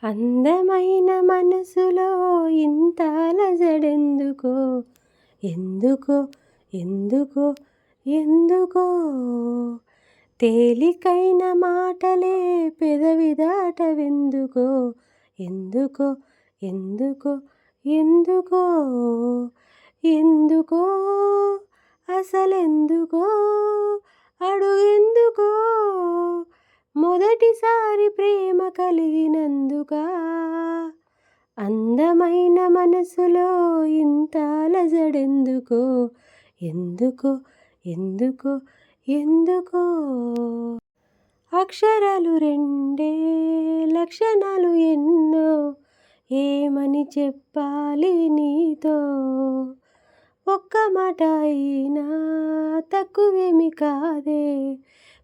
అందమైన మనసులో ఇంత అలజడెందుకో, ఎందుకో ఎందుకో ఎందుకో. తేలికైన మాటలే పెదవి దాటవెందుకో, ఎందుకో ఎందుకో ఎందుకో ఎందుకో అసలెందుకో అడుగెందుకో. మొదటిసారి ప్రేమ కలిగినందుకా, అందమైన మనసులో ఇంత అలజడెందుకో, ఎందుకో ఎందుకో ఎందుకో. అక్షరాలు రెండే లక్షణాలు ఎన్నో, ఏమని చెప్పాలి నీతో. ఒక్క మాట అయినా తక్కువేమి కాదే,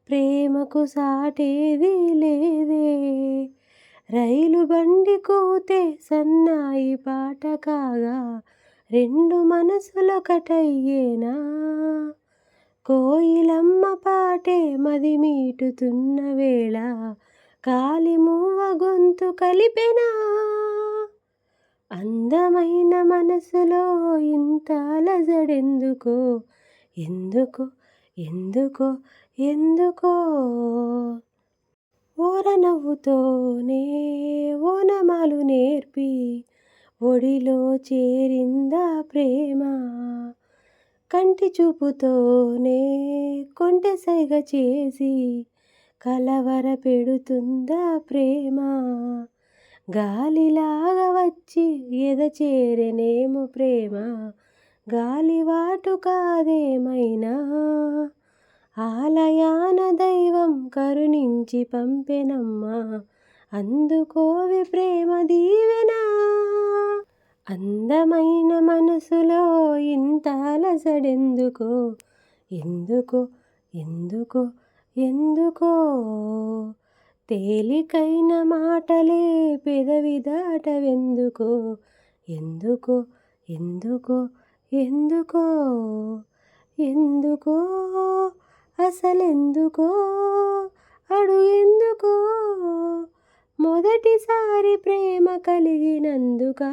ప్రేమకు సాటేది లేదే. రైలు బండి కూతే సన్నాయి పాట కాగా, రెండు మనసులొకటయ్యేనా. కోయిలమ్మ పాటే మది మీటుతున్న వేళ, కాలిమూవ గొంతు కలిపెనా. అందమైన మనసులో ఇంత అలజడెందుకో, ఎందుకో ఎందుకో ఎందుకో. ఓరనవ్వుతోనే ఓనమాలు నేర్పి, ఒడిలో చేరిందా ప్రేమ. కంటి చూపుతోనే కొంటె సైగ చేసి, కలవర పెడుతుందా ప్రేమ. గాలిలాగా వచ్చి ఎద చేరెనేమో ప్రేమ, గాలివాటు కాదేమైనా. ఆలయాన దైవం కరుణించి పంపెనమ్మా, అందుకోవి ప్రేమ దీవెన. అందమైన మనసులో ఇంత అలజడెందుకో, ఎందుకో ఎందుకో ఎందుకో. తేలికైన మాటలే పెదవి దాటవెందుకో, ఎందుకో ఎందుకో ఎందుకో ఎందుకో అసలెందుకో అడుగెందుకో. మొదటిసారి ప్రేమ కలిగినందుకా.